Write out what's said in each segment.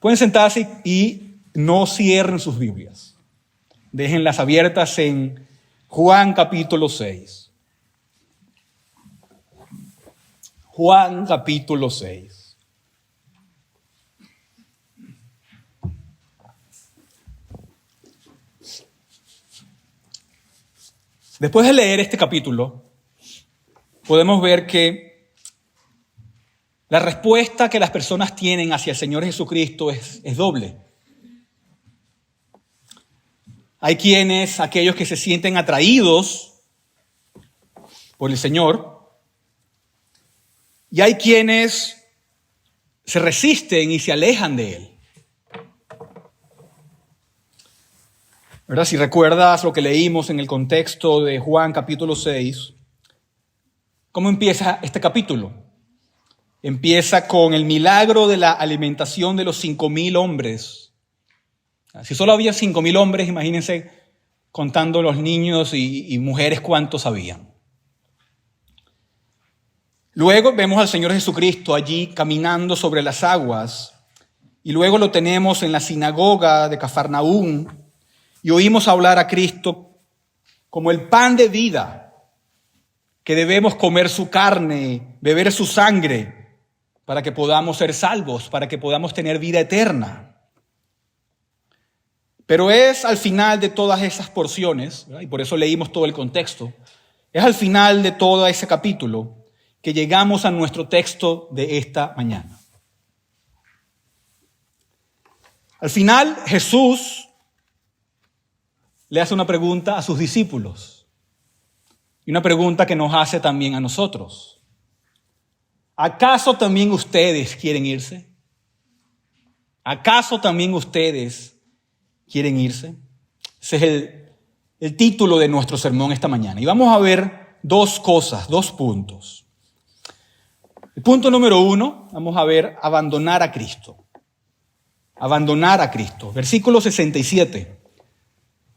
Pueden sentarse y no cierren sus Biblias. Déjenlas abiertas en Juan capítulo 6. Juan capítulo 6. Después de leer este capítulo, podemos ver que la respuesta que las personas tienen hacia el Señor Jesucristo es doble. Hay aquellos que se sienten atraídos por el Señor, y hay quienes se resisten y se alejan de Él. ¿Verdad? Si recuerdas lo que leímos en el contexto de Juan capítulo 6, ¿cómo empieza este capítulo? Empieza con el milagro de la alimentación de los 5,000 hombres. Si solo había 5,000 hombres, imagínense contando los niños y mujeres cuántos habían. Luego vemos al Señor Jesucristo allí caminando sobre las aguas, y luego lo tenemos en la sinagoga de Cafarnaúm y oímos hablar a Cristo como el pan de vida, que debemos comer su carne, beber su sangre, para que podamos ser salvos, para que podamos tener vida eterna. Pero es al final de todas esas porciones, ¿verdad? Y por eso leímos todo el contexto, es al final de todo ese capítulo que llegamos a nuestro texto de esta mañana. Al final, Jesús le hace una pregunta a sus discípulos, y una pregunta que nos hace también a nosotros. ¿Acaso también ustedes quieren irse? ¿Acaso también ustedes quieren irse? Ese es el título de nuestro sermón esta mañana. Y vamos a ver dos puntos. El punto número 1, vamos a ver abandonar a Cristo. Abandonar a Cristo. Versículo 67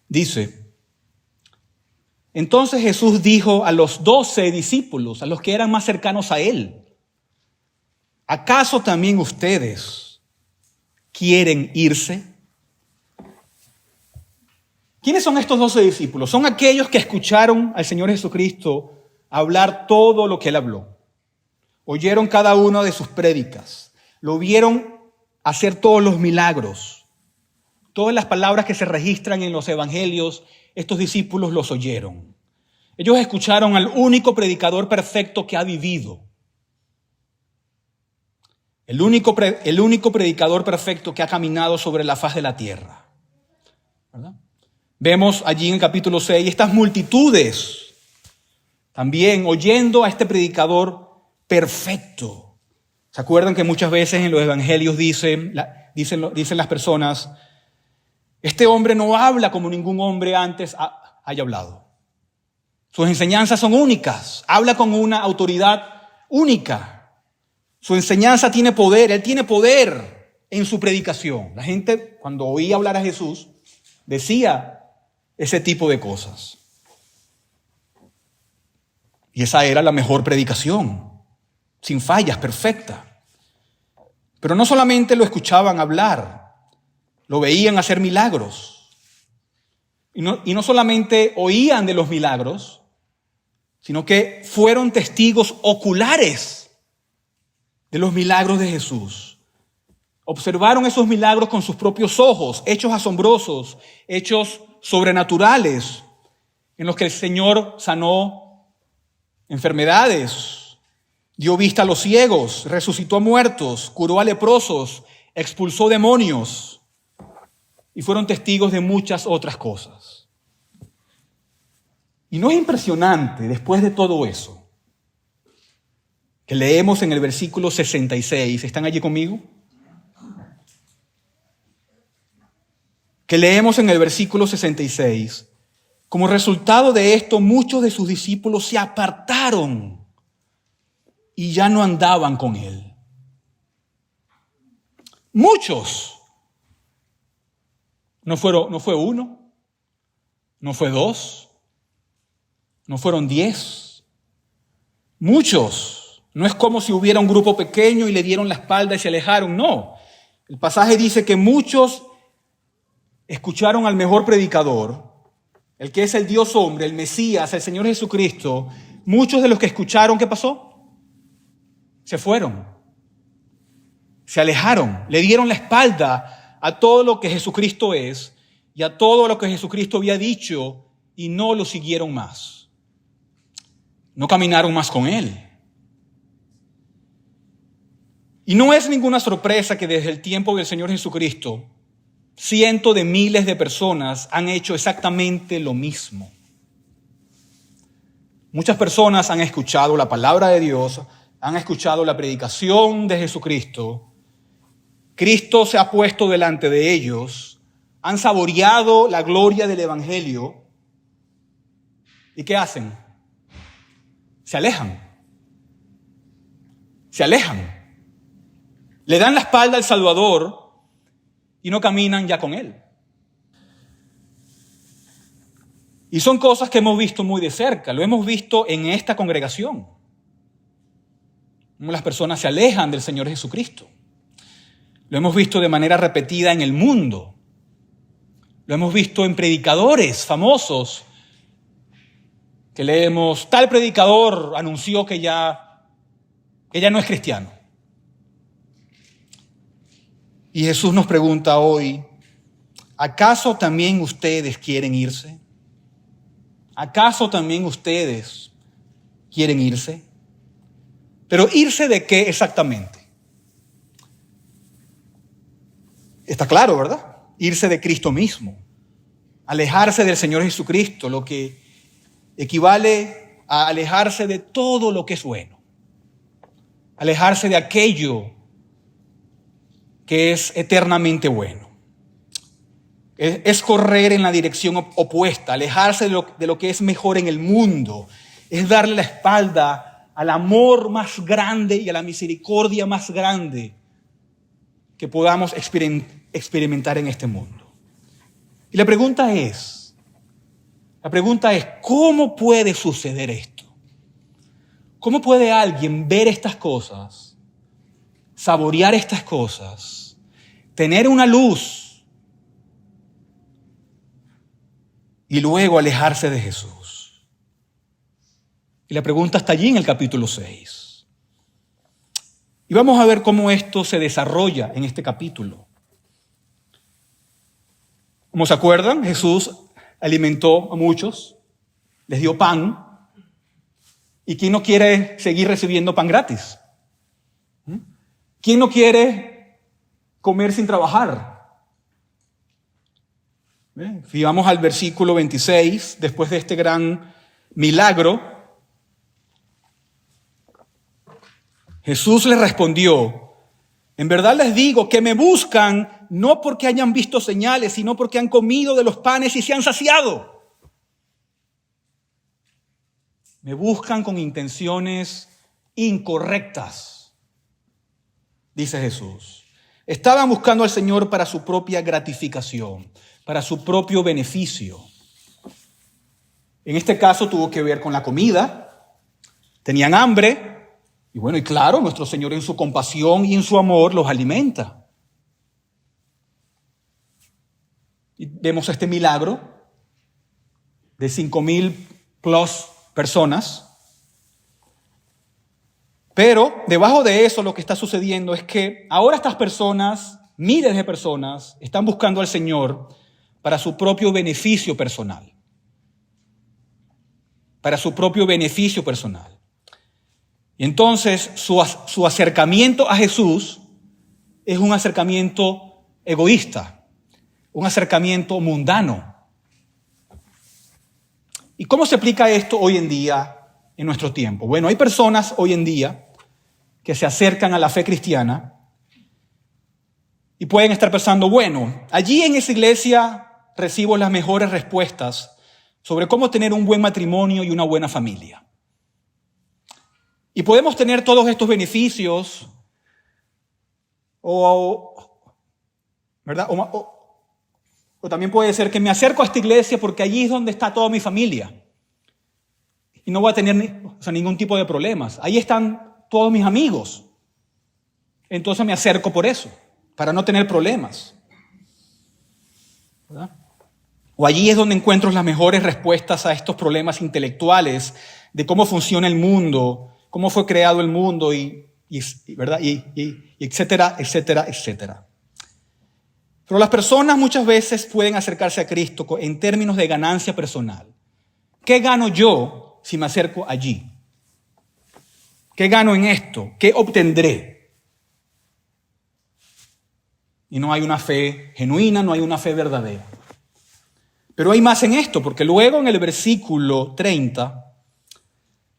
dice: entonces Jesús dijo a los 12 discípulos, a los que eran más cercanos a Él: ¿acaso también ustedes quieren irse? ¿Quiénes son estos 12 discípulos? Son aquellos que escucharon al Señor Jesucristo hablar todo lo que Él habló. Oyeron cada una de sus prédicas. Lo vieron hacer todos los milagros. Todas las palabras que se registran en los evangelios, estos discípulos los oyeron. Ellos escucharon al único predicador perfecto que ha vivido. El único predicador perfecto que ha caminado sobre la faz de la tierra. ¿Verdad? Vemos allí en el capítulo 6 estas multitudes también oyendo a este predicador perfecto. ¿Se acuerdan que muchas veces en los evangelios dicen las personas: este hombre no habla como ningún hombre antes haya hablado? Sus enseñanzas son únicas, habla con una autoridad única. Su enseñanza tiene poder, Él tiene poder en su predicación. La gente, cuando oía hablar a Jesús, decía ese tipo de cosas. Y esa era la mejor predicación, sin fallas, perfecta. Pero no solamente lo escuchaban hablar, lo veían hacer milagros. Y no solamente oían de los milagros, sino que fueron testigos oculares de los milagros de Jesús. Observaron esos milagros con sus propios ojos, hechos asombrosos, hechos sobrenaturales, en los que el Señor sanó enfermedades, dio vista a los ciegos, resucitó a muertos, curó a leprosos, expulsó demonios, y fueron testigos de muchas otras cosas. ¿Y no es impresionante, después de todo eso, que leemos en el versículo 66, ¿están allí conmigo? Que leemos en el versículo 66, como resultado de esto, muchos de sus discípulos se apartaron y ya no andaban con Él. Muchos. No fue uno, no fue dos, no fueron 10. Muchos. No es como si hubiera un grupo pequeño y le dieron la espalda y se alejaron, no. El pasaje dice que muchos escucharon al mejor predicador, el que es el Dios hombre, el Mesías, el Señor Jesucristo. Muchos de los que escucharon, ¿qué pasó? Se fueron, se alejaron, le dieron la espalda a todo lo que Jesucristo es y a todo lo que Jesucristo había dicho y no lo siguieron más. No caminaron más con Él. Y no es ninguna sorpresa que desde el tiempo del Señor Jesucristo, cientos de miles de personas han hecho exactamente lo mismo. Muchas personas han escuchado la palabra de Dios, han escuchado la predicación de Jesucristo. Cristo se ha puesto delante de ellos, han saboreado la gloria del Evangelio. ¿Y qué hacen? Se alejan. Se alejan. Le dan la espalda al Salvador y no caminan ya con Él. Y son cosas que hemos visto muy de cerca. Lo hemos visto en esta congregación. Cómo las personas se alejan del Señor Jesucristo. Lo hemos visto de manera repetida en el mundo. Lo hemos visto en predicadores famosos que leemos, tal predicador anunció que ya no es cristiano. Y Jesús nos pregunta hoy, ¿acaso también ustedes quieren irse? ¿Acaso también ustedes quieren irse? ¿Pero irse de qué exactamente? Está claro, ¿verdad? Irse de Cristo mismo. Alejarse del Señor Jesucristo, lo que equivale a alejarse de todo lo que es bueno. Alejarse de aquello que es eternamente bueno. Es correr en la dirección opuesta, alejarse de lo que es mejor en el mundo. Es darle la espalda al amor más grande y a la misericordia más grande que podamos experimentar en este mundo. Y la pregunta es, ¿cómo puede suceder esto? ¿Cómo puede alguien ver estas cosas, saborear estas cosas, tener una luz y luego alejarse de Jesús? Y la pregunta está allí en el capítulo 6. Y vamos a ver cómo esto se desarrolla en este capítulo. Como se acuerdan, Jesús alimentó a muchos, les dio pan. ¿Y quién no quiere seguir recibiendo pan gratis? ¿Quién no quiere comer sin trabajar? Si vamos al versículo 26, después de este gran milagro, Jesús les respondió, en verdad les digo que me buscan no porque hayan visto señales, sino porque han comido de los panes y se han saciado. Me buscan con intenciones incorrectas, dice Jesús. Estaban buscando al Señor para su propia gratificación, para su propio beneficio. En este caso tuvo que ver con la comida. Tenían hambre. Y bueno, y claro, nuestro Señor en su compasión y en su amor los alimenta. Y vemos este milagro de 5,000 plus personas. Pero debajo de eso lo que está sucediendo es que ahora estas personas, miles de personas, están buscando al Señor para su propio beneficio personal. Para su propio beneficio personal. Y entonces su acercamiento a Jesús es un acercamiento egoísta, un acercamiento mundano. ¿Y cómo se aplica esto hoy en día en nuestro tiempo? Bueno, hay personas hoy en día que se acercan a la fe cristiana y pueden estar pensando, bueno, allí en esa iglesia recibo las mejores respuestas sobre cómo tener un buen matrimonio y una buena familia. Y podemos tener todos estos beneficios, ¿verdad? O también puede ser que me acerco a esta iglesia porque allí es donde está toda mi familia. Y no voy a tener ningún tipo de problemas. Ahí están todos mis amigos. Entonces me acerco por eso. para no tener problemas, ¿verdad? O allí es donde encuentro las mejores respuestas a estos problemas intelectuales de cómo funciona el mundo, cómo fue creado el mundo ¿verdad? Y etcétera, etcétera, etcétera. Pero las personas muchas veces pueden acercarse a Cristo en términos de ganancia personal. ¿Qué gano yo si me acerco allí? ¿Qué gano en esto? ¿Qué obtendré? Y no hay una fe genuina, no hay una fe verdadera. Pero hay más en esto, porque luego en el versículo 30,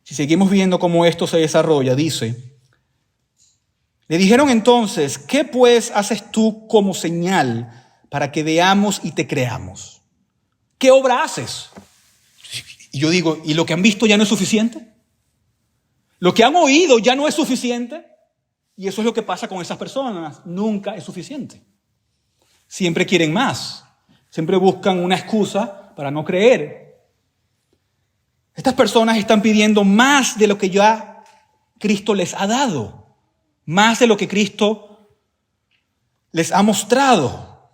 si seguimos viendo cómo esto se desarrolla, dice: le dijeron entonces, ¿qué pues haces tú como señal para que veamos y te creamos? ¿Qué obra haces? Y yo digo, ¿y lo que han visto ya no es suficiente? ¿Lo que han oído ya no es suficiente? Y eso es lo que pasa con esas personas. Nunca es suficiente. Siempre quieren más. Siempre buscan una excusa para no creer. Estas personas están pidiendo más de lo que ya Cristo les ha dado. Más de lo que Cristo les ha mostrado.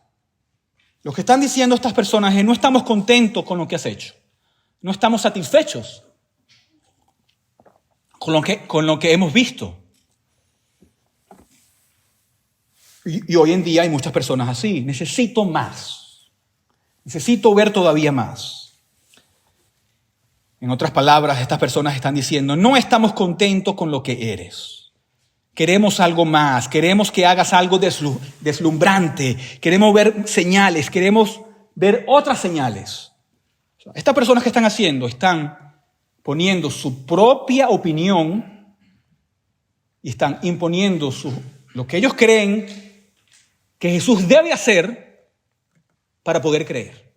Lo que están diciendo estas personas es: no estamos contentos con lo que has hecho. No estamos satisfechos con lo que hemos visto. Y hoy en día hay muchas personas así. Necesito más. Necesito ver todavía más. En otras palabras, estas personas están diciendo: no estamos contentos con lo que eres. Queremos algo más. Queremos que hagas algo deslumbrante. Queremos ver señales. Queremos ver otras señales. Estas personas que están haciendo, están poniendo su propia opinión y están imponiendo lo que ellos creen que Jesús debe hacer para poder creer.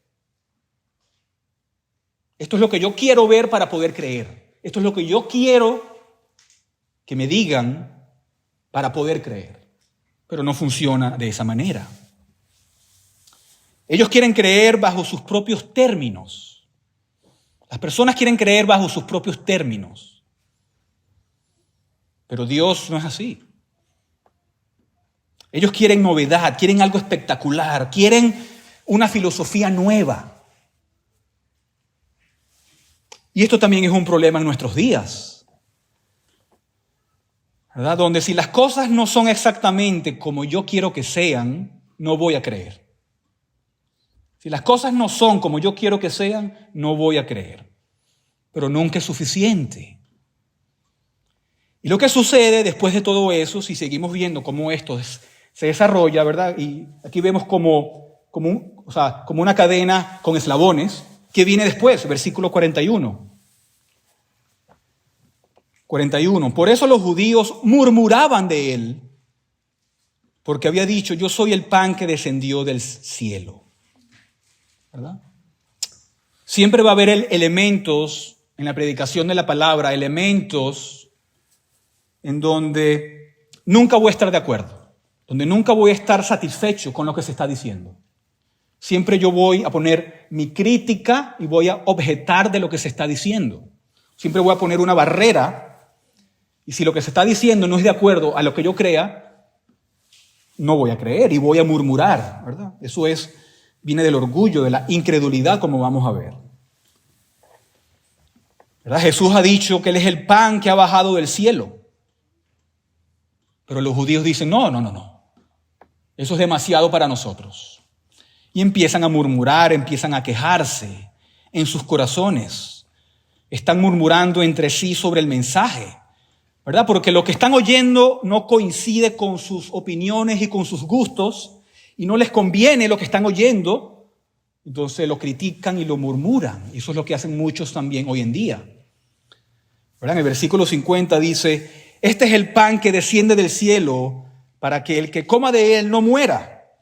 Esto es lo que yo quiero ver para poder creer. Esto es lo que yo quiero que me digan para poder creer. Pero no funciona de esa manera. Ellos quieren creer bajo sus propios términos. Las personas quieren creer bajo sus propios términos. Pero Dios no es así. Ellos quieren novedad, quieren algo espectacular, quieren una filosofía nueva. Y esto también es un problema en nuestros días, ¿verdad? Donde si las cosas no son exactamente como yo quiero que sean, no voy a creer. Si las cosas no son como yo quiero que sean, no voy a creer. Pero nunca es suficiente. Y lo que sucede después de todo eso, si seguimos viendo cómo esto se desarrolla, ¿verdad? Y aquí vemos como una cadena con eslabones. ¿Qué viene después? Versículo 41. 41. Por eso los judíos murmuraban de él, porque había dicho: yo soy el pan que descendió del cielo. ¿Verdad? Siempre va a haber elementos en la predicación de la palabra, elementos en donde nunca voy a estar de acuerdo, donde nunca voy a estar satisfecho con lo que se está diciendo. Siempre yo voy a poner mi crítica y voy a objetar de lo que se está diciendo. Siempre voy a poner una barrera, y si lo que se está diciendo no es de acuerdo a lo que yo crea, no voy a creer y voy a murmurar, ¿verdad? Eso viene del orgullo, de la incredulidad, como vamos a ver. ¿Verdad? Jesús ha dicho que Él es el pan que ha bajado del cielo. Pero los judíos dicen: no. Eso es demasiado para nosotros. Y empiezan a murmurar, empiezan a quejarse en sus corazones. Están murmurando entre sí sobre el mensaje, ¿verdad? Porque lo que están oyendo no coincide con sus opiniones y con sus gustos, y no les conviene lo que están oyendo, entonces lo critican y lo murmuran. Y eso es lo que hacen muchos también hoy en día. ¿Verdad? En el versículo 50 dice: este es el pan que desciende del cielo para que el que coma de él no muera.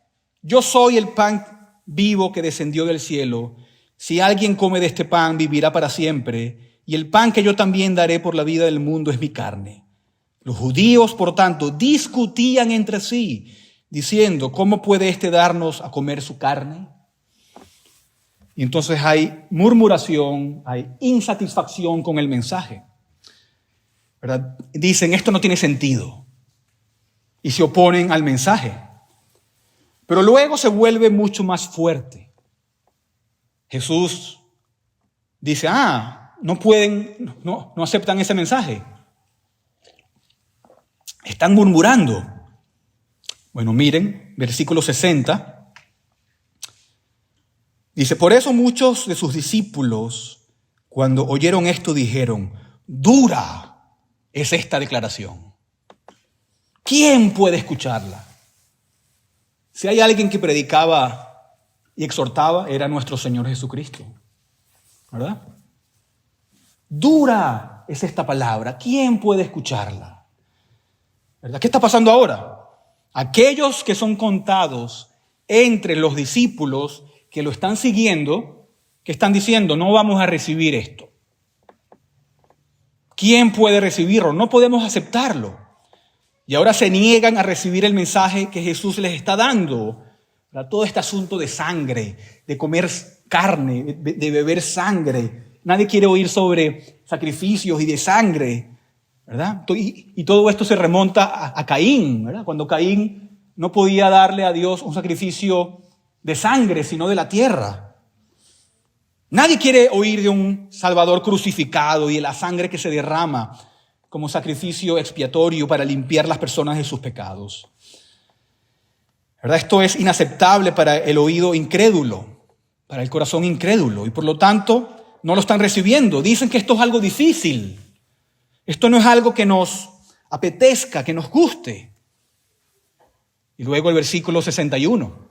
Yo soy el pan vivo que descendió del cielo. Si alguien come de este pan, vivirá para siempre. Y el pan que yo también daré por la vida del mundo es mi carne. Los judíos, por tanto, discutían entre sí, diciendo: ¿cómo puede éste darnos a comer su carne? Y entonces hay murmuración, hay insatisfacción con el mensaje, ¿verdad? Dicen: esto no tiene sentido, y se oponen al mensaje. Pero luego se vuelve mucho más fuerte. Jesús dice, no aceptan ese mensaje. Están murmurando. Bueno, miren, versículo 60. Dice, por eso muchos de sus discípulos, cuando oyeron esto, dijeron, dura es esta declaración. ¿Quién puede escucharla? Si hay alguien que predicaba y exhortaba, era nuestro Señor Jesucristo, ¿verdad? Dura es esta palabra. ¿Quién puede escucharla? ¿Verdad? ¿Qué está pasando ahora? Aquellos que son contados entre los discípulos que lo están siguiendo, que están diciendo, no vamos a recibir esto. ¿Quién puede recibirlo? No podemos aceptarlo. Y ahora se niegan a recibir el mensaje que Jesús les está dando. ¿Verdad? Todo este asunto de sangre, de comer carne, de beber sangre. Nadie quiere oír sobre sacrificios y de sangre, ¿verdad? Y todo esto se remonta a Caín, ¿verdad? Cuando Caín no podía darle a Dios un sacrificio de sangre, sino de la tierra. Nadie quiere oír de un Salvador crucificado y de la sangre que se derrama como sacrificio expiatorio para limpiar las personas de sus pecados. ¿Verdad? Esto es inaceptable para el oído incrédulo, para el corazón incrédulo, y por lo tanto no lo están recibiendo. Dicen que esto es algo difícil. Esto no es algo que nos apetezca, que nos guste. Y luego el versículo 61.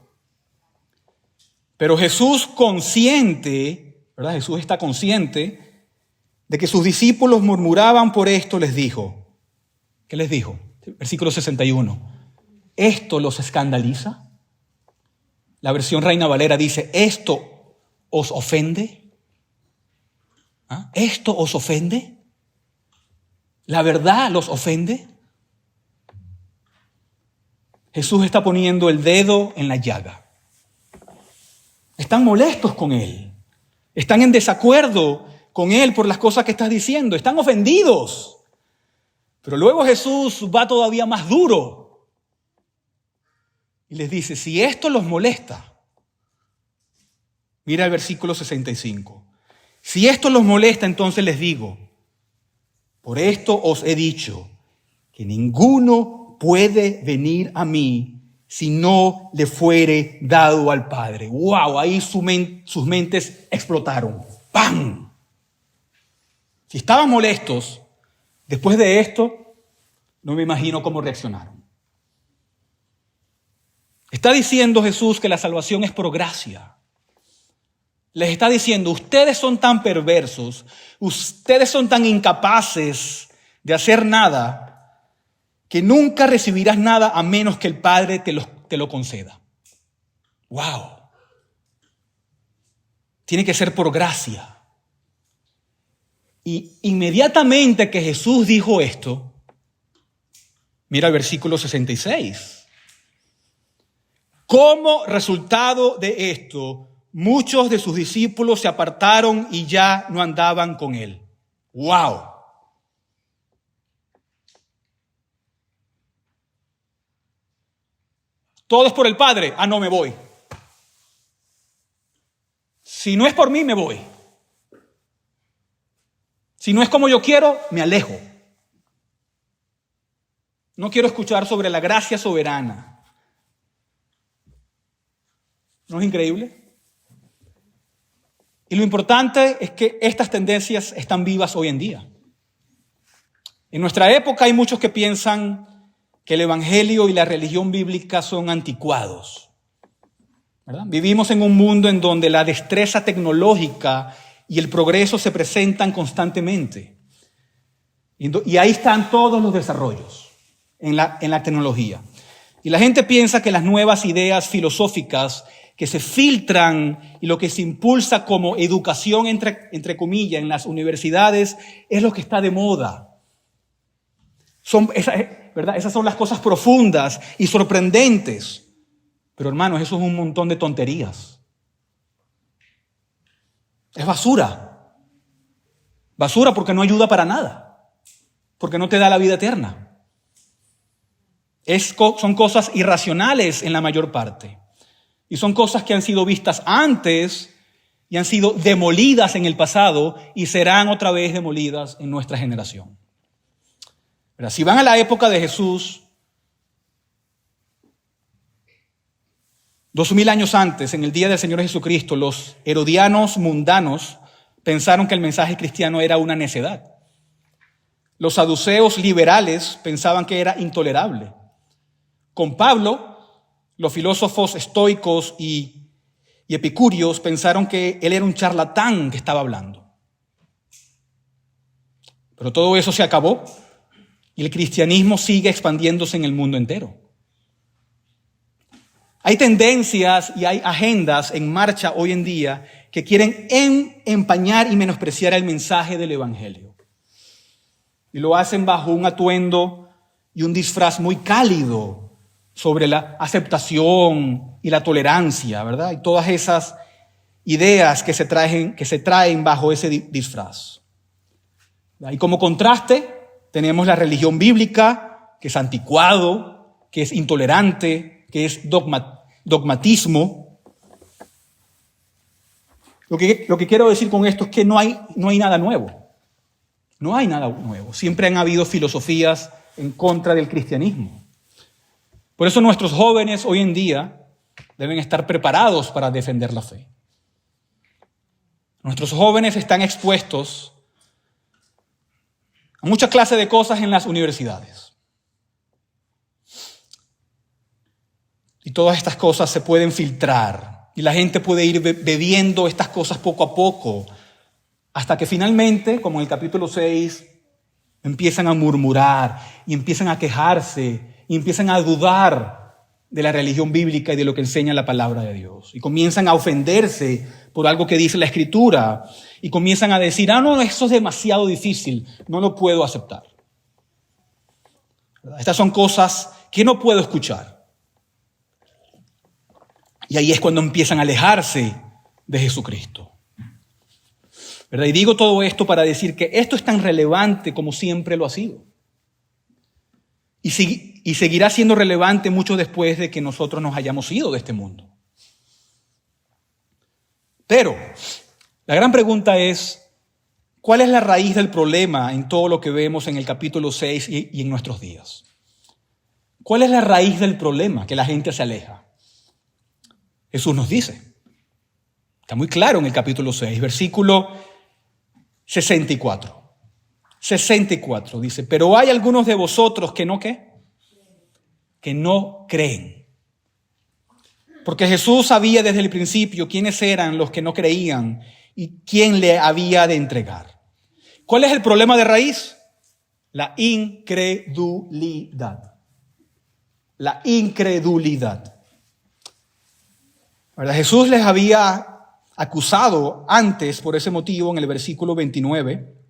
Pero Jesús consciente, ¿verdad? Jesús está consciente de que sus discípulos murmuraban por esto, les dijo. ¿Qué les dijo? Versículo 61. ¿Esto los escandaliza? La versión Reina Valera dice, ¿esto os ofende? ¿Ah? ¿Esto os ofende? ¿La verdad los ofende? Jesús está poniendo el dedo en la llaga. Están molestos con Él. Están en desacuerdo con Él por las cosas que está diciendo. Están ofendidos. Pero luego Jesús va todavía más duro. Y les dice, si esto los molesta, mira el versículo 65. Si esto los molesta, entonces les digo, por esto os he dicho que ninguno puede venir a mí si no le fuere dado al Padre. ¡Wow! Ahí sus mentes explotaron. ¡Pam! Si estaban molestos, después de esto, no me imagino cómo reaccionaron. Está diciendo Jesús que la salvación es por gracia. Les está diciendo, ustedes son tan perversos, ustedes son tan incapaces de hacer nada, que nunca recibirás nada a menos que el Padre te lo conceda. ¡Wow! Tiene que ser por gracia. Y inmediatamente que Jesús dijo esto, mira el versículo 66. Como resultado de esto, muchos de sus discípulos se apartaron y ya no andaban con él. ¡Wow! Todo es por el Padre. No me voy. Si no es por mí, me voy. Si no es como yo quiero, me alejo. No quiero escuchar sobre la gracia soberana. ¿No es increíble? Y lo importante es que estas tendencias están vivas hoy en día. En nuestra época hay muchos que piensan que el evangelio y la religión bíblica son anticuados, ¿verdad? Vivimos en un mundo en donde la destreza tecnológica y el progreso se presentan constantemente. Y ahí están todos los desarrollos en la tecnología. Y la gente piensa que las nuevas ideas filosóficas que se filtran y lo que se impulsa como educación, entre comillas, en las universidades, es lo que está de moda. ¿Verdad? Esas son las cosas profundas y sorprendentes. Pero hermanos, eso es un montón de tonterías. Es basura. Basura porque no ayuda para nada. Porque no te da la vida eterna. Son cosas irracionales en la mayor parte. Y son cosas que han sido vistas antes y han sido demolidas en el pasado y serán otra vez demolidas en nuestra generación. Pero si van a la época de Jesús, 2000 años antes, en el día del Señor Jesucristo, los herodianos mundanos pensaron que el mensaje cristiano era una necedad. Los saduceos liberales pensaban que era intolerable. Con Pablo, los filósofos estoicos y epicúreos pensaron que él era un charlatán que estaba hablando. Pero todo eso se acabó y el cristianismo sigue expandiéndose en el mundo entero. Hay tendencias y hay agendas en marcha hoy en día que quieren empañar y menospreciar el mensaje del evangelio. Y lo hacen bajo un atuendo y un disfraz muy cálido sobre la aceptación y la tolerancia, ¿verdad? Y todas esas ideas que se traen bajo ese disfraz. Y como contraste, tenemos la religión bíblica, que es anticuado, que es intolerante, que es dogmatismo. Lo que quiero decir con esto es que no hay nada nuevo. No hay nada nuevo. Siempre han habido filosofías en contra del cristianismo. Por eso nuestros jóvenes hoy en día deben estar preparados para defender la fe. Nuestros jóvenes están expuestos a muchas clases de cosas en las universidades. Y todas estas cosas se pueden filtrar y la gente puede ir bebiendo estas cosas poco a poco hasta que finalmente, como en el capítulo 6, empiezan a murmurar y empiezan a quejarse y empiezan a dudar de la religión bíblica y de lo que enseña la palabra de Dios. Y comienzan a ofenderse por algo que dice la Escritura y comienzan a decir, no, eso es demasiado difícil, no lo puedo aceptar. Estas son cosas que no puedo escuchar. Y ahí es cuando empiezan a alejarse de Jesucristo. ¿Verdad? Y digo todo esto para decir que esto es tan relevante como siempre lo ha sido. Y seguirá siendo relevante mucho después de que nosotros nos hayamos ido de este mundo. Pero la gran pregunta es, ¿cuál es la raíz del problema en todo lo que vemos en el capítulo 6 y en nuestros días? ¿Cuál es la raíz del problema? Que la gente se aleja. Jesús nos dice. Está muy claro en el capítulo 6, versículo 64. 64 dice, pero hay algunos de vosotros que no, ¿qué? Que no creen. Porque Jesús sabía desde el principio quiénes eran los que no creían y quién le había de entregar. ¿Cuál es el problema de raíz? La incredulidad. La incredulidad. ¿Verdad? Jesús les había acusado antes por ese motivo en el versículo 29,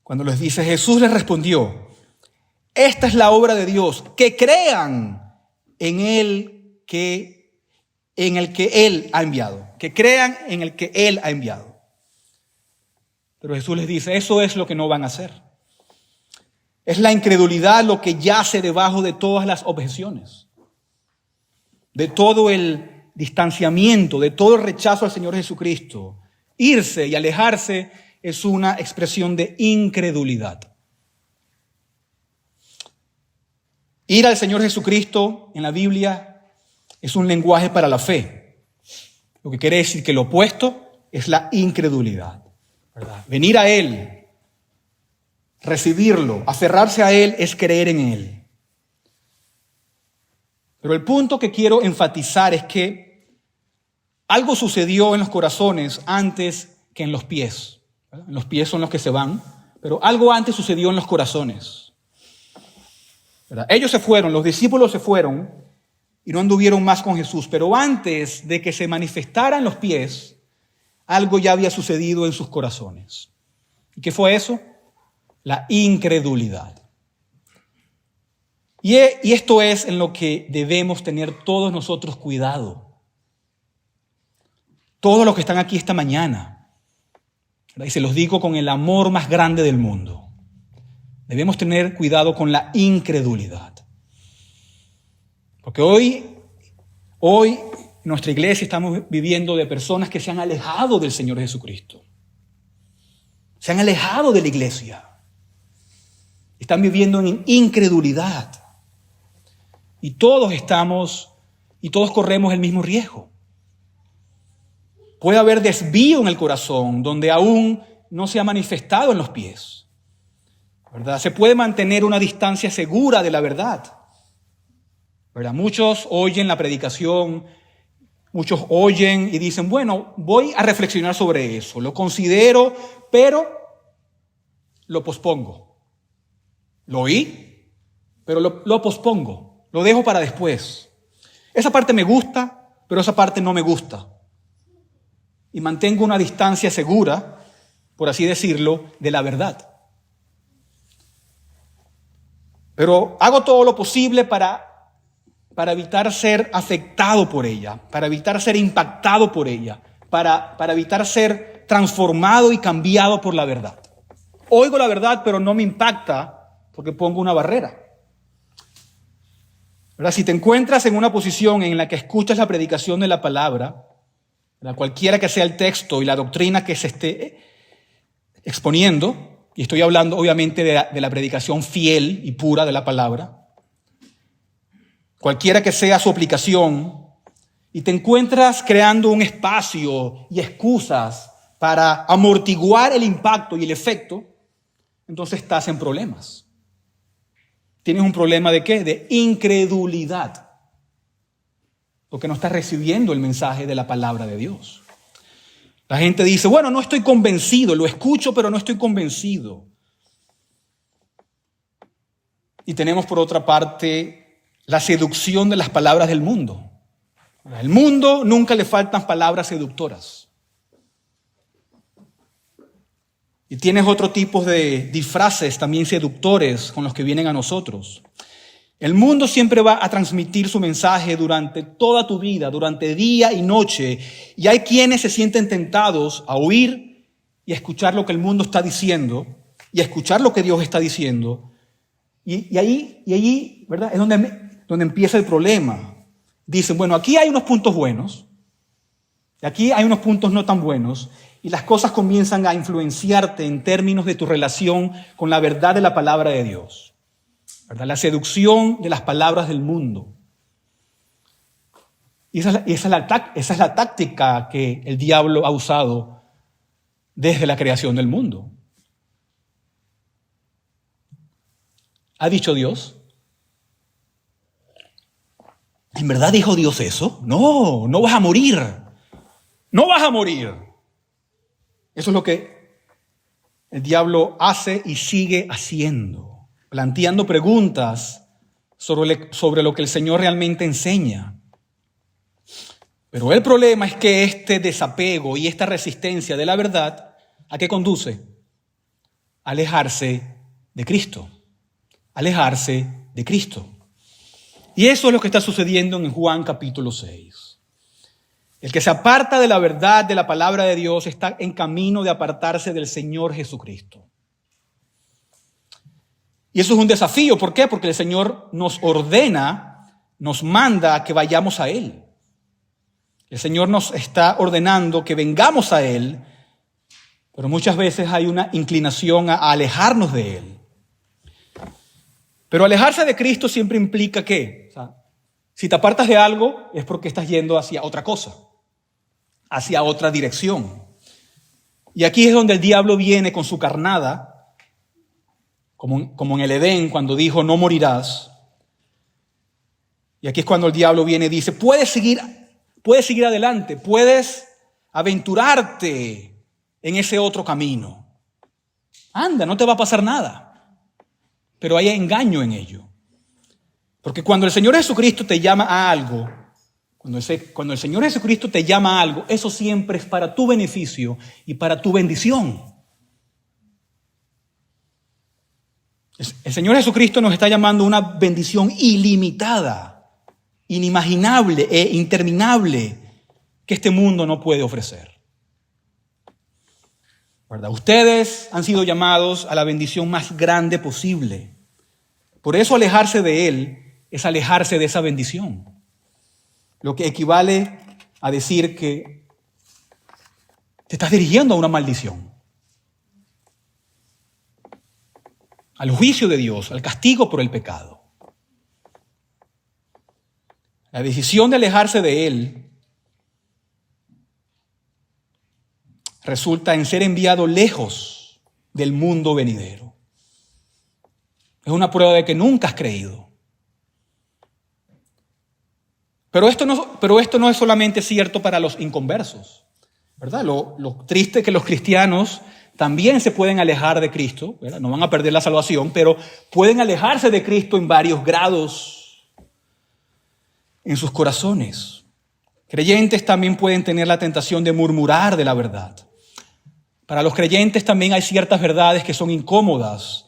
cuando les dice, Jesús les respondió, esta es la obra de Dios, que crean en el que Él ha enviado, que crean en el que Él ha enviado. Pero Jesús les dice, eso es lo que no van a hacer. Es la incredulidad lo que yace debajo de todas las objeciones, de todo el distanciamiento, de todo el rechazo al Señor Jesucristo. Irse y alejarse es una expresión de incredulidad. Ir al Señor Jesucristo en la Biblia es un lenguaje para la fe. Lo que quiere decir que lo opuesto es la incredulidad, ¿verdad? Venir a Él, recibirlo, aferrarse a Él es creer en Él. Pero el punto que quiero enfatizar es que algo sucedió en los corazones antes que en los pies. ¿Verdad? Los pies son los que se van, pero algo antes sucedió en los corazones. ¿Verdad? Ellos se fueron, los discípulos se fueron y no anduvieron más con Jesús, pero antes de que se manifestaran los pies, algo ya había sucedido en sus corazones. ¿Y qué fue eso? La incredulidad. Y esto es en lo que debemos tener todos nosotros cuidado. Todos los que están aquí esta mañana. ¿Verdad? Y se los digo con el amor más grande del mundo. Debemos tener cuidado con la incredulidad. Porque hoy Hoy en nuestra iglesia estamos viviendo de personas que se han alejado del Señor Jesucristo. Se han alejado de la iglesia. Están viviendo en incredulidad. Y todos corremos el mismo riesgo. Puede haber desvío en el corazón donde aún no se ha manifestado en los pies, ¿verdad? Se puede mantener una distancia segura de la verdad, ¿verdad? Muchos oyen la predicación, muchos oyen y dicen, bueno, voy a reflexionar sobre eso, lo considero, pero lo pospongo. Lo oí, pero lo pospongo, lo dejo para después. Esa parte me gusta, pero esa parte no me gusta. Y mantengo una distancia segura, por así decirlo, de la verdad. Pero hago todo lo posible para evitar ser afectado por ella, para evitar ser impactado por ella, para evitar ser transformado y cambiado por la verdad. Oigo la verdad, pero no me impacta porque pongo una barrera. ¿Verdad? Si te encuentras en una posición en la que escuchas la predicación de la palabra, cualquiera que sea el texto y la doctrina que se esté exponiendo, y estoy hablando obviamente de la predicación fiel y pura de la palabra, cualquiera que sea su aplicación, y te encuentras creando un espacio y excusas para amortiguar el impacto y el efecto, entonces estás en problemas. Tienes un problema ¿de qué? De incredulidad. Porque no estás recibiendo el mensaje de la palabra de Dios. La gente dice, bueno, no estoy convencido, lo escucho, pero no estoy convencido. Y tenemos por otra parte la seducción de las palabras del mundo. Al mundo nunca le faltan palabras seductoras. Y tienes otro tipo de disfraces también seductores con los que vienen a nosotros. El mundo siempre va a transmitir su mensaje durante toda tu vida, durante día y noche. Y hay quienes se sienten tentados a oír y a escuchar lo que el mundo está diciendo y a escuchar lo que Dios está diciendo. Y allí, ¿verdad? Es donde empieza el problema. Dicen, bueno, aquí hay unos puntos buenos y aquí hay unos puntos no tan buenos. Y las cosas comienzan a influenciarte en términos de tu relación con la verdad de la palabra de Dios. ¿Verdad? La seducción de las palabras del mundo. Y esa es la táctica que el diablo ha usado desde la creación del mundo. ¿Ha dicho Dios? ¿En verdad dijo Dios eso? No, no vas a morir. No vas a morir. Eso es lo que el diablo hace y sigue haciendo. Planteando preguntas sobre lo que el Señor realmente enseña. Pero el problema es que este desapego y esta resistencia de la verdad, ¿a qué conduce? A alejarse de Cristo. Alejarse de Cristo. Y eso es lo que está sucediendo en Juan capítulo 6. El que se aparta de la verdad de la palabra de Dios está en camino de apartarse del Señor Jesucristo. Y eso es un desafío. ¿Por qué? Porque el Señor nos ordena, nos manda a que vayamos a Él. El Señor nos está ordenando que vengamos a Él, pero muchas veces hay una inclinación a alejarnos de Él. Pero alejarse de Cristo siempre implica ¿qué? O sea, si te apartas de algo es porque estás yendo hacia otra cosa, hacia otra dirección. Y aquí es donde el diablo viene con su carnada, como en el Edén, cuando dijo, no morirás. Y aquí es cuando el diablo viene y dice, puedes seguir adelante, puedes aventurarte en ese otro camino. Anda, no te va a pasar nada. Pero hay engaño en ello. Porque cuando el Señor Jesucristo te llama a algo, cuando el Señor Jesucristo te llama a algo, eso siempre es para tu beneficio y para tu bendición. El Señor Jesucristo nos está llamando a una bendición ilimitada, inimaginable e interminable que este mundo no puede ofrecer. ¿Verdad? Ustedes han sido llamados a la bendición más grande posible. Por eso alejarse de Él es alejarse de esa bendición. lo que equivale a decir que te estás dirigiendo a una maldición, al juicio de Dios, al castigo por el pecado. La decisión de alejarse de Él resulta en ser enviado lejos del mundo venidero. Es una prueba de que nunca has creído. Pero esto no es solamente cierto para los inconversos, ¿verdad? Lo triste es que los cristianos también se pueden alejar de Cristo, ¿verdad? No van a perder la salvación, pero pueden alejarse de Cristo en varios grados en sus corazones. Creyentes también pueden tener la tentación de murmurar de la verdad. Para los creyentes también hay ciertas verdades que son incómodas,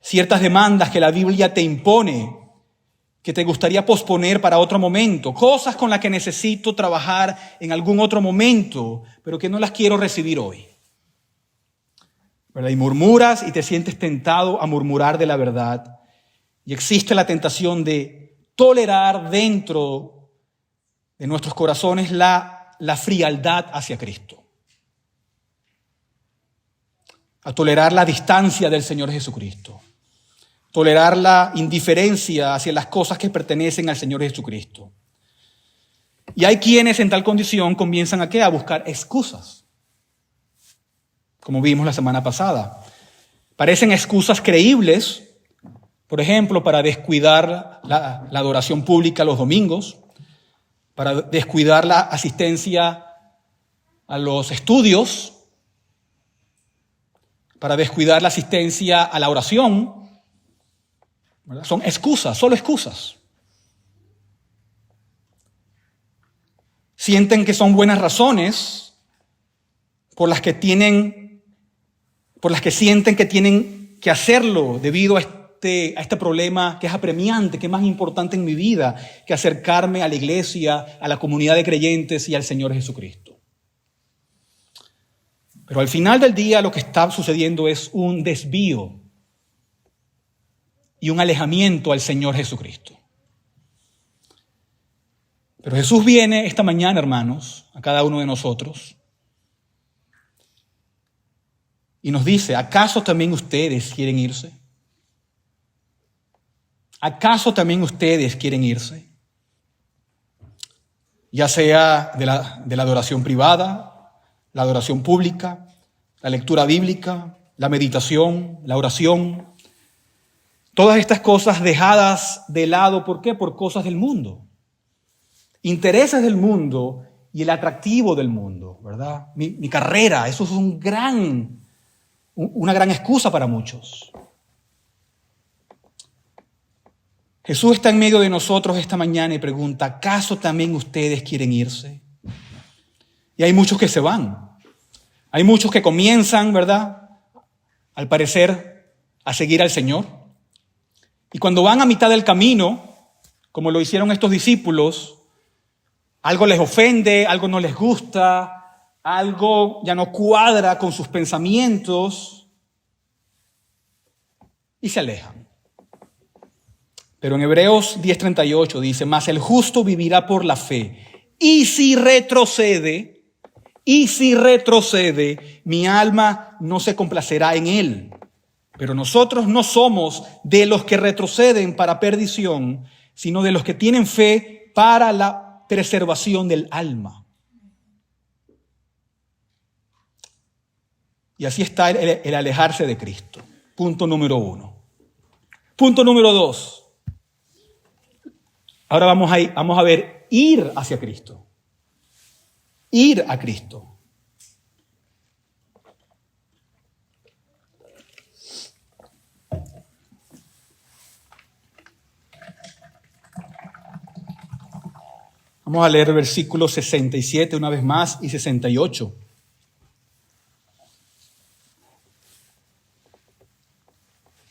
ciertas demandas que la Biblia te impone, que te gustaría posponer para otro momento, cosas con las que necesito trabajar en algún otro momento, pero que no las quiero recibir hoy. ¿Verdad? Y murmuras y te sientes tentado a murmurar de la verdad. Y existe la tentación de tolerar dentro de nuestros corazones la frialdad hacia Cristo. A tolerar la distancia del Señor Jesucristo. Tolerar la indiferencia hacia las cosas que pertenecen al Señor Jesucristo. Y hay quienes en tal condición comienzan ¿a qué? A buscar excusas. Como vimos la semana pasada. Parecen excusas creíbles, por ejemplo, para descuidar la adoración pública los domingos, para descuidar la asistencia a los estudios, para descuidar la asistencia a la oración. ¿Verdad? Son excusas, solo excusas. Sienten que son buenas razones por las que sienten que tienen que hacerlo debido a este problema que es apremiante, que es más importante en mi vida que acercarme a la iglesia, a la comunidad de creyentes y al Señor Jesucristo. Pero al final del día lo que está sucediendo es un desvío y un alejamiento al Señor Jesucristo. Pero Jesús viene esta mañana, hermanos, a cada uno de nosotros y nos dice, ¿acaso también ustedes quieren irse? ¿Acaso también ustedes quieren irse? Ya sea de la adoración privada, la adoración pública, la lectura bíblica, la meditación, la oración. Todas estas cosas dejadas de lado, ¿por qué? Por cosas del mundo. Intereses del mundo y el atractivo del mundo, ¿verdad? Mi carrera, eso es una gran excusa para muchos. Jesús está en medio de nosotros esta mañana y pregunta, ¿acaso también ustedes quieren irse? Y hay muchos que se van. Hay muchos que comienzan, ¿verdad? Al parecer, a seguir al Señor. Y cuando van a mitad del camino, como lo hicieron estos discípulos, algo les ofende, algo no les gusta, algo ya no cuadra con sus pensamientos y se alejan. Pero en Hebreos 10:38 dice, mas el justo vivirá por la fe. Y si retrocede, mi alma no se complacerá en él. Pero nosotros no somos de los que retroceden para perdición, sino de los que tienen fe para la preservación del alma. Y así está el alejarse de Cristo. Punto número 1. Punto número 2. Ahora vamos a ver ir hacia Cristo. Ir a Cristo. Vamos a leer versículos 67 una vez más y 68.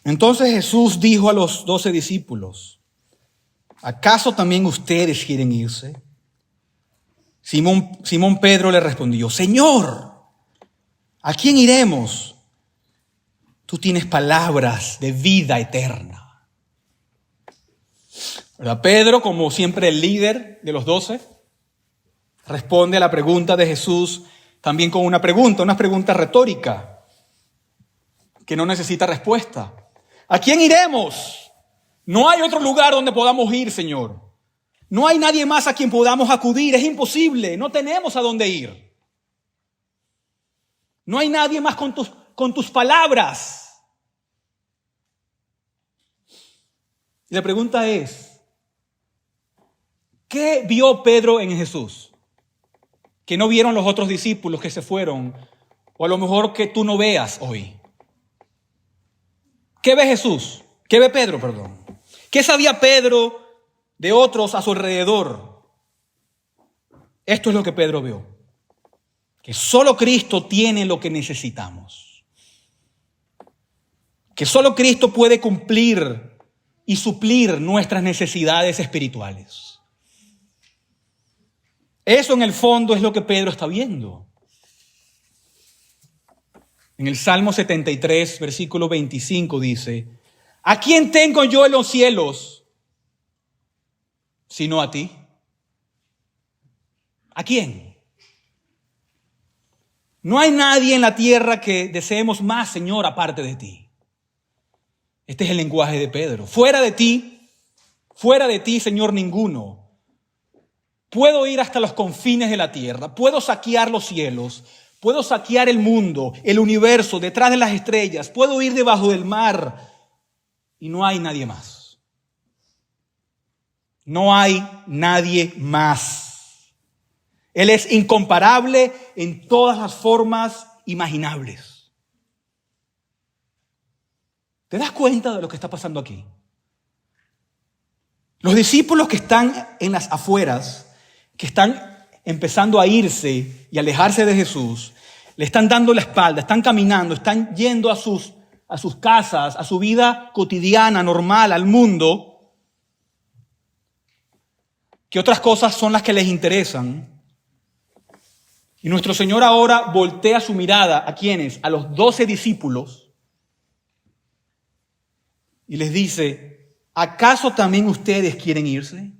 Entonces Jesús dijo a los 12 discípulos, ¿acaso también ustedes quieren irse? Simón Pedro le respondió, Señor, ¿a quién iremos? Tú tienes palabras de vida eterna. ¿Verdad? Pedro, como siempre el líder de los 12, responde a la pregunta de Jesús también con una pregunta retórica que no necesita respuesta. ¿A quién iremos? No hay otro lugar donde podamos ir, Señor. No hay nadie más a quien podamos acudir. Es imposible. No tenemos a dónde ir. No hay nadie más con tus palabras. Y la pregunta es, ¿qué vio Pedro en Jesús? Que no vieron los otros discípulos que se fueron, o a lo mejor que tú no veas hoy. ¿Qué ve Jesús? ¿Qué ve Pedro, perdón? ¿Qué sabía Pedro de otros a su alrededor? Esto es lo que Pedro vio. Que solo Cristo tiene lo que necesitamos. Que solo Cristo puede cumplir y suplir nuestras necesidades espirituales. Eso en el fondo es lo que Pedro está viendo. En el Salmo 73, versículo 25 dice, ¿a quién tengo yo en los cielos sino a ti? ¿A quién? No hay nadie en la tierra que deseemos más, Señor, aparte de ti. Este es el lenguaje de Pedro. Fuera de ti, Señor, ninguno. Puedo ir hasta los confines de la tierra, puedo saquear los cielos, puedo saquear el mundo, el universo, detrás de las estrellas, puedo ir debajo del mar y no hay nadie más. No hay nadie más. Él es incomparable en todas las formas imaginables. ¿Te das cuenta de lo que está pasando aquí? Los discípulos que están en las afueras, que están empezando a irse y alejarse de Jesús, le están dando la espalda, están caminando, están yendo a sus casas, a su vida cotidiana, normal, al mundo. ¿Qué otras cosas son las que les interesan? Y nuestro Señor ahora voltea su mirada, ¿a quiénes? A los 12 discípulos y les dice, ¿acaso también ustedes quieren irse?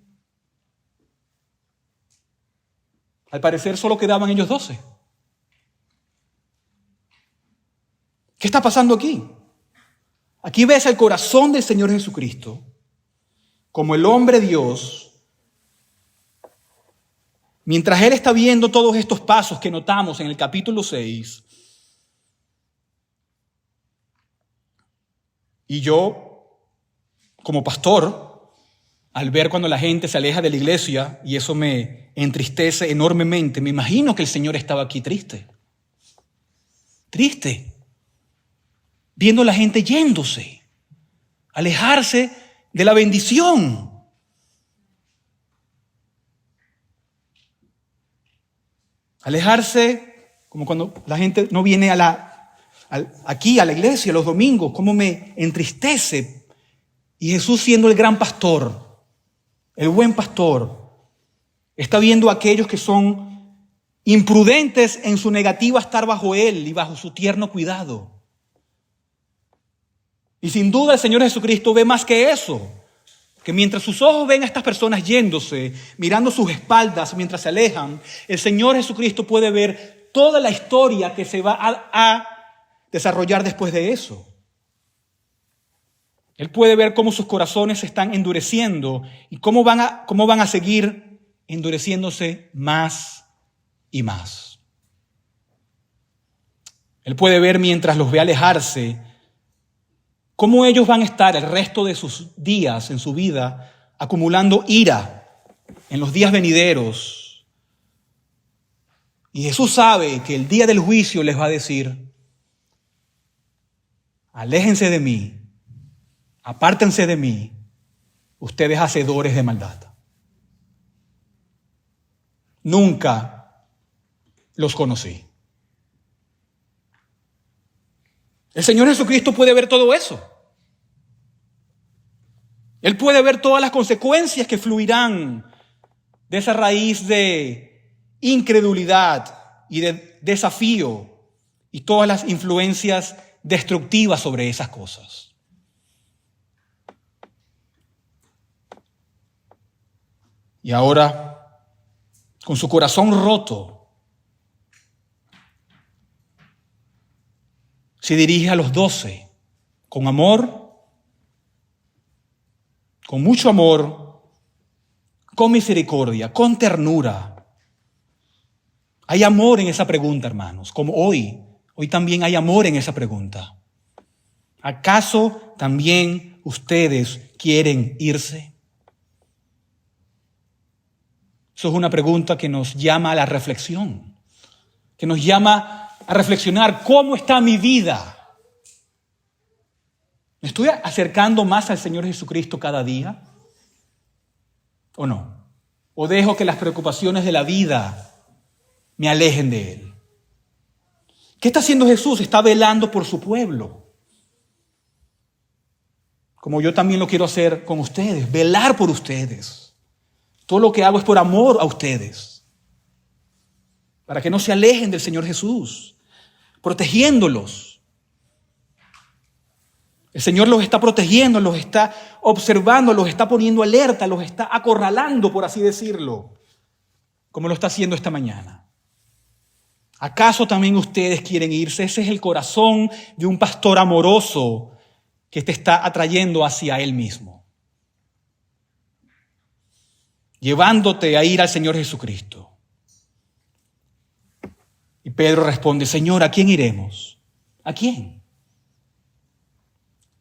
Al parecer solo quedaban ellos 12. ¿Qué está pasando aquí? Aquí ves el corazón del Señor Jesucristo como el hombre Dios. Mientras Él está viendo todos estos pasos que notamos en el capítulo 6, y yo, como pastor, al ver cuando la gente se aleja de la iglesia, y eso me entristece enormemente, me imagino que el Señor estaba aquí triste, viendo a la gente yéndose, alejarse de la bendición. Alejarse como cuando la gente no viene aquí a la iglesia los domingos, cómo me entristece. Y Jesús, siendo el gran pastor, el buen pastor, está viendo a aquellos que son imprudentes en su negativa a estar bajo Él y bajo su tierno cuidado. Y sin duda el Señor Jesucristo ve más que eso, que mientras sus ojos ven a estas personas yéndose, mirando sus espaldas mientras se alejan, el Señor Jesucristo puede ver toda la historia que se va a desarrollar después de eso. Él puede ver cómo sus corazones se están endureciendo y cómo van a seguir endureciéndose más y más. Él puede ver mientras los ve alejarse cómo ellos van a estar el resto de sus días en su vida acumulando ira en los días venideros. Y Jesús sabe que el día del juicio les va a decir, aléjense de mí, apártense de mí, ustedes hacedores de maldad. Nunca los conocí. El Señor Jesucristo puede ver todo eso. Él puede ver todas las consecuencias que fluirán de esa raíz de incredulidad y de desafío y todas las influencias destructivas sobre esas cosas. Y ahora, con su corazón roto, se dirige a los 12 con amor, con mucho amor, con misericordia, con ternura. Hay amor en esa pregunta, hermanos, como hoy. Hoy también hay amor en esa pregunta. ¿Acaso también ustedes quieren irse? Eso es una pregunta que nos llama a la reflexión, que nos llama a reflexionar cómo está mi vida. ¿Me estoy acercando más al Señor Jesucristo cada día? ¿O no? ¿O dejo que las preocupaciones de la vida me alejen de Él? ¿Qué está haciendo Jesús? Está velando por su pueblo. Como yo también lo quiero hacer con ustedes, velar por ustedes. Todo lo que hago es por amor a ustedes, para que no se alejen del Señor Jesús, protegiéndolos. El Señor los está protegiendo, los está observando, los está poniendo alerta, los está acorralando, por así decirlo, como lo está haciendo esta mañana. ¿Acaso también ustedes quieren irse? Ese es el corazón de un pastor amoroso que te está atrayendo hacia Él mismo, llevándote a ir al Señor Jesucristo. Y Pedro responde: Señor, ¿a quién iremos? ¿A quién?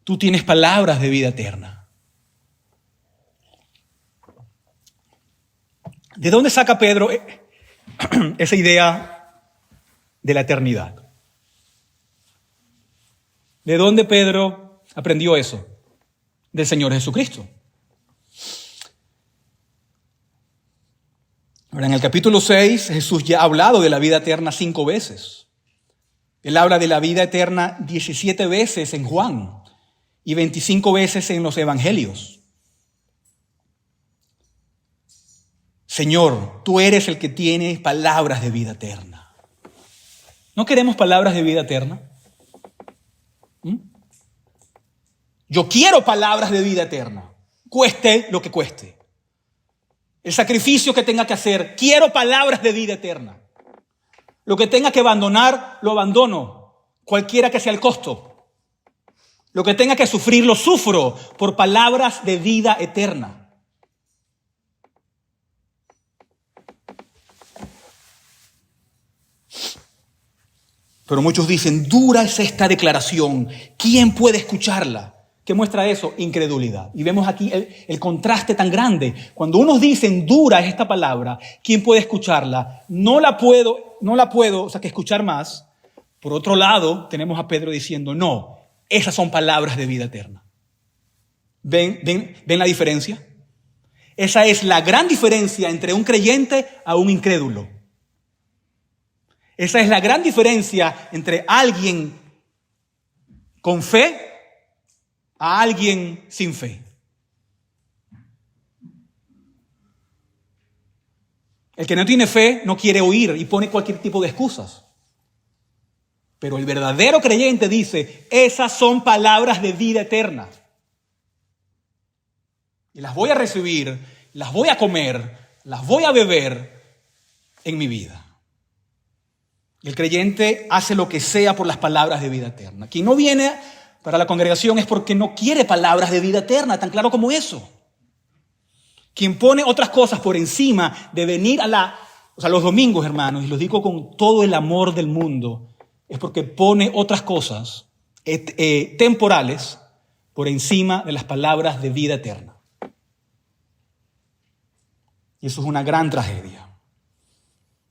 Tú tienes palabras de vida eterna. ¿De dónde saca Pedro esa idea de la eternidad? ¿De dónde Pedro aprendió eso? Del Señor Jesucristo. Ahora, en el capítulo 6, Jesús ya ha hablado de la vida eterna 5 veces. Él habla de la vida eterna 17 veces en Juan y 25 veces en los evangelios. Señor, tú eres el que tiene palabras de vida eterna. ¿No queremos palabras de vida eterna? Yo quiero palabras de vida eterna, cueste lo que cueste. El sacrificio que tenga que hacer, quiero palabras de vida eterna. Lo que tenga que abandonar, lo abandono, cualquiera que sea el costo. Lo que tenga que sufrir, lo sufro por palabras de vida eterna. Pero muchos dicen, dura es esta declaración, ¿quién puede escucharla? ¿Qué muestra eso? Incredulidad. Y vemos aquí el contraste tan grande. Cuando unos dicen, dura es esta palabra, ¿quién puede escucharla? No la puedo, que escuchar más. Por otro lado, tenemos a Pedro diciendo, no, esas son palabras de vida eterna. ¿Ven la diferencia? Esa es la gran diferencia entre un creyente a un incrédulo. Esa es la gran diferencia entre alguien con fe a alguien sin fe. El que no tiene fe no quiere oír y pone cualquier tipo de excusas. Pero el verdadero creyente dice, esas son palabras de vida eterna. Y las voy a recibir, las voy a comer, las voy a beber en mi vida. El creyente hace lo que sea por las palabras de vida eterna. Quien no viene para la congregación es porque no quiere palabras de vida eterna, tan claro como eso. Quien pone otras cosas por encima de venir los domingos, hermanos, y los digo con todo el amor del mundo, es porque pone otras cosas temporales por encima de las palabras de vida eterna. Y eso es una gran tragedia.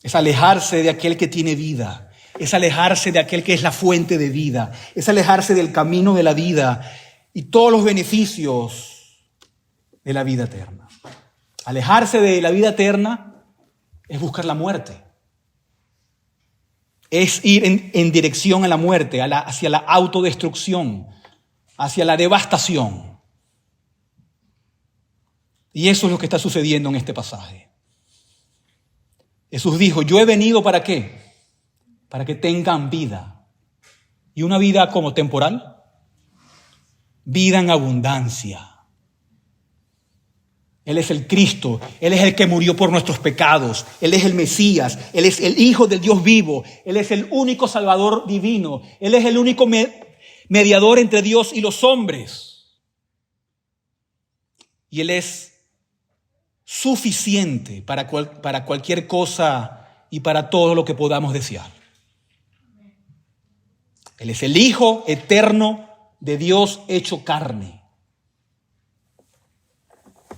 Es alejarse de aquel que tiene vida. Es alejarse de aquel que es la fuente de vida. Es alejarse del camino de la vida y todos los beneficios de la vida eterna. Alejarse de la vida eterna es buscar la muerte. Es ir en dirección a la muerte, hacia la autodestrucción, hacia la devastación. Y eso es lo que está sucediendo en este pasaje. Jesús dijo, yo he venido ¿para qué? Para que tengan vida. ¿Y una vida como temporal? Vida en abundancia. Él es el Cristo, Él es el que murió por nuestros pecados, Él es el Mesías, Él es el Hijo del Dios vivo, Él es el único Salvador divino, Él es el único mediador entre Dios y los hombres. Y Él es suficiente para cualquier cosa y para todo lo que podamos desear. Él es el Hijo eterno de Dios hecho carne.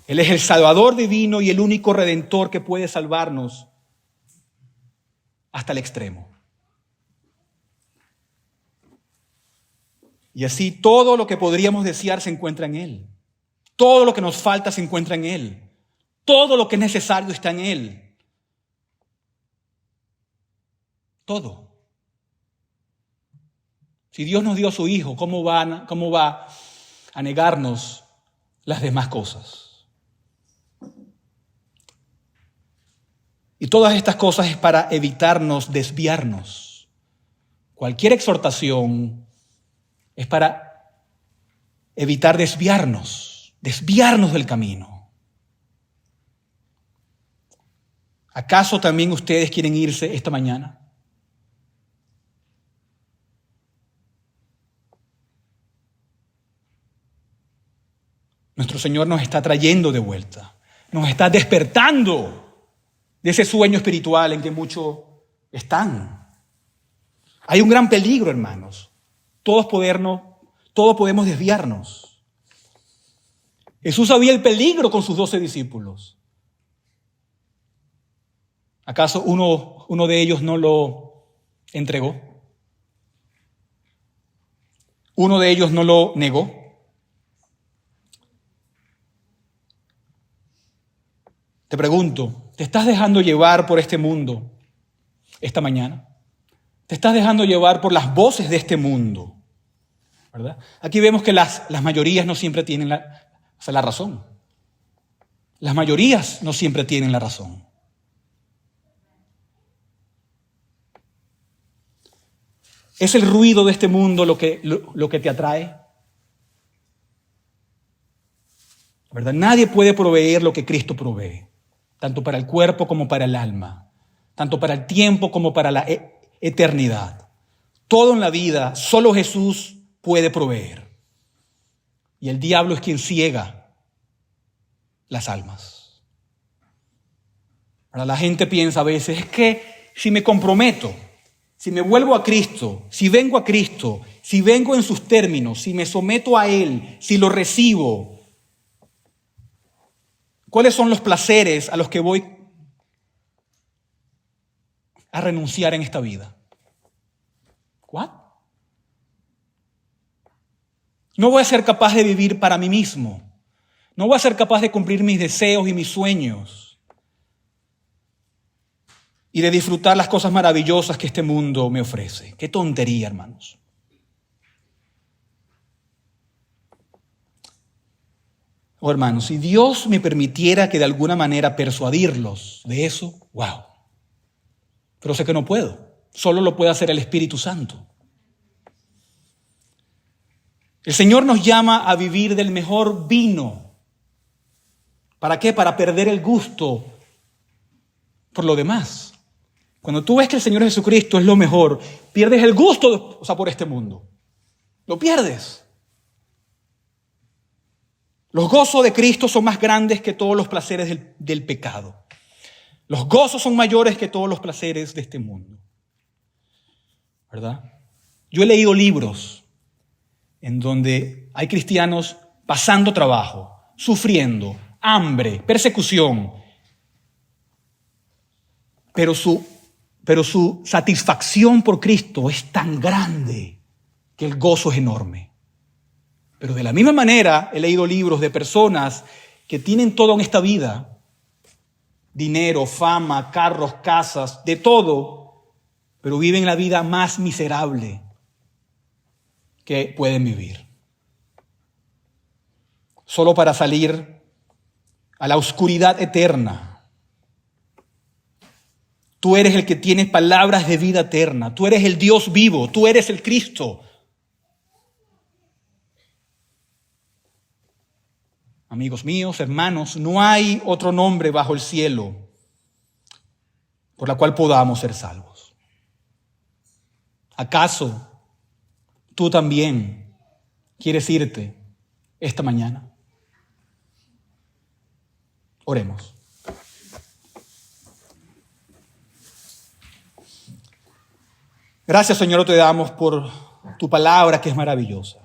Él es el Salvador divino y el único Redentor que puede salvarnos hasta el extremo. Y así todo lo que podríamos desear se encuentra en Él. Todo lo que nos falta se encuentra en Él. Todo lo que es necesario está en Él. Todo. Si Dios nos dio a su Hijo, ¿cómo va a negarnos las demás cosas? Y todas estas cosas es para evitarnos desviarnos. Cualquier exhortación es para evitar desviarnos del camino. ¿Acaso también ustedes quieren irse esta mañana? Nuestro Señor nos está trayendo de vuelta, nos está despertando de ese sueño espiritual en que muchos están. Hay un gran peligro, hermanos. Todos podemos desviarnos. Jesús sabía el peligro con sus 12 discípulos. ¿Acaso uno de ellos no lo entregó? ¿Uno de ellos no lo negó? Te pregunto, ¿te estás dejando llevar por este mundo esta mañana? ¿Te estás dejando llevar por las voces de este mundo? ¿Verdad? Aquí vemos que las mayorías no siempre tienen la razón. Las mayorías no siempre tienen la razón. ¿Es el ruido de este mundo lo que te atrae? ¿Verdad? Nadie puede proveer lo que Cristo provee, tanto para el cuerpo como para el alma, tanto para el tiempo como para la eternidad. Todo en la vida, solo Jesús puede proveer. Y el diablo es quien ciega las almas. Ahora, la gente piensa a veces, es que si me comprometo, si me vuelvo a Cristo, si vengo a Cristo, si vengo en sus términos, si me someto a Él, si lo recibo, ¿cuáles son los placeres a los que voy a renunciar en esta vida? ¿What? No voy a ser capaz de vivir para mí mismo. No voy a ser capaz de cumplir mis deseos y mis sueños y de disfrutar las cosas maravillosas que este mundo me ofrece. Qué tontería, hermanos. Oh, hermanos, si Dios me permitiera que de alguna manera persuadirlos de eso, wow. Pero sé que no puedo. Solo lo puede hacer el Espíritu Santo. El Señor nos llama a vivir del mejor vino. ¿Para qué? Para perder el gusto por lo demás. Cuando tú ves que el Señor Jesucristo es lo mejor, pierdes el gusto, por este mundo. Lo pierdes. Los gozos de Cristo son más grandes que todos los placeres del pecado. Los gozos son mayores que todos los placeres de este mundo. ¿Verdad? Yo he leído libros en donde hay cristianos pasando trabajo, sufriendo, hambre, persecución, pero su satisfacción por Cristo es tan grande que el gozo es enorme. Pero de la misma manera he leído libros de personas que tienen todo en esta vida, dinero, fama, carros, casas, de todo, pero viven la vida más miserable que pueden vivir. Solo para salir a la oscuridad eterna. Tú eres el que tiene palabras de vida eterna. Tú eres el Dios vivo. Tú eres el Cristo. amigos míos, hermanos, no hay otro nombre bajo el cielo por la cual podamos ser salvos. ¿Acaso tú también quieres irte esta mañana? Oremos. Gracias, Señor, te damos por tu palabra que es maravillosa.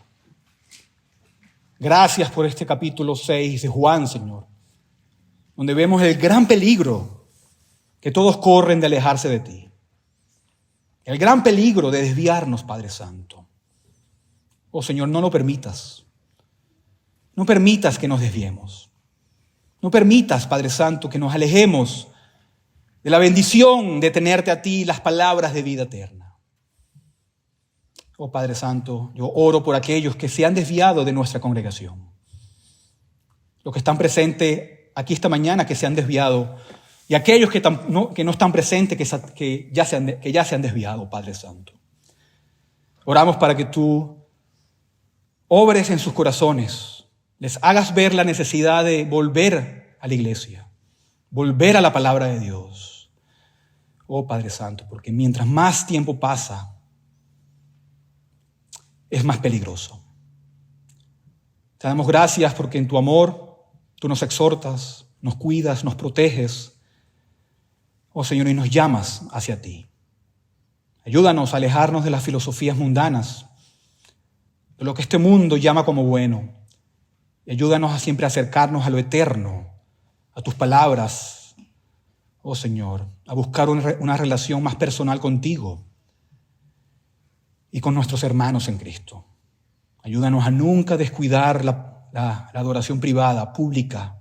Gracias por este capítulo 6 de Juan, Señor, donde vemos el gran peligro que todos corren de alejarse de ti. El gran peligro de desviarnos, Padre Santo. Oh, Señor, no lo permitas. No permitas que nos desviemos. No permitas, Padre Santo, que nos alejemos de la bendición de tenerte a ti, las palabras de vida eterna. Oh Padre Santo, yo oro por aquellos que se han desviado de nuestra congregación. Los que están presentes aquí esta mañana que se han desviado y aquellos que no están presentes que ya se han desviado, Padre Santo. Oramos para que tú obres en sus corazones, les hagas ver la necesidad de volver a la iglesia, volver a la palabra de Dios. Oh Padre Santo, porque mientras más tiempo pasa, es más peligroso. Te damos gracias porque en tu amor tú nos exhortas, nos cuidas, nos proteges. Oh Señor, y nos llamas hacia ti. Ayúdanos a alejarnos de las filosofías mundanas, de lo que este mundo llama como bueno. Y ayúdanos a siempre acercarnos a lo eterno, a tus palabras, oh Señor, a buscar una relación más personal contigo y con nuestros hermanos en Cristo. Ayúdanos a nunca descuidar la adoración privada, pública.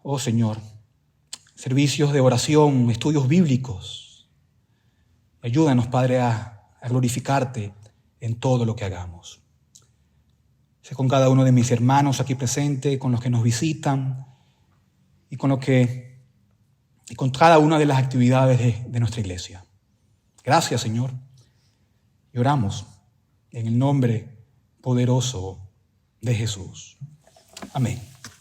Oh Señor, servicios de oración, estudios bíblicos. Ayúdanos, Padre, a glorificarte en todo lo que hagamos. Sé con cada uno de mis hermanos aquí presentes, con los que nos visitan y con cada una de las actividades de nuestra iglesia. Gracias, Señor. Y oramos en el nombre poderoso de Jesús. Amén.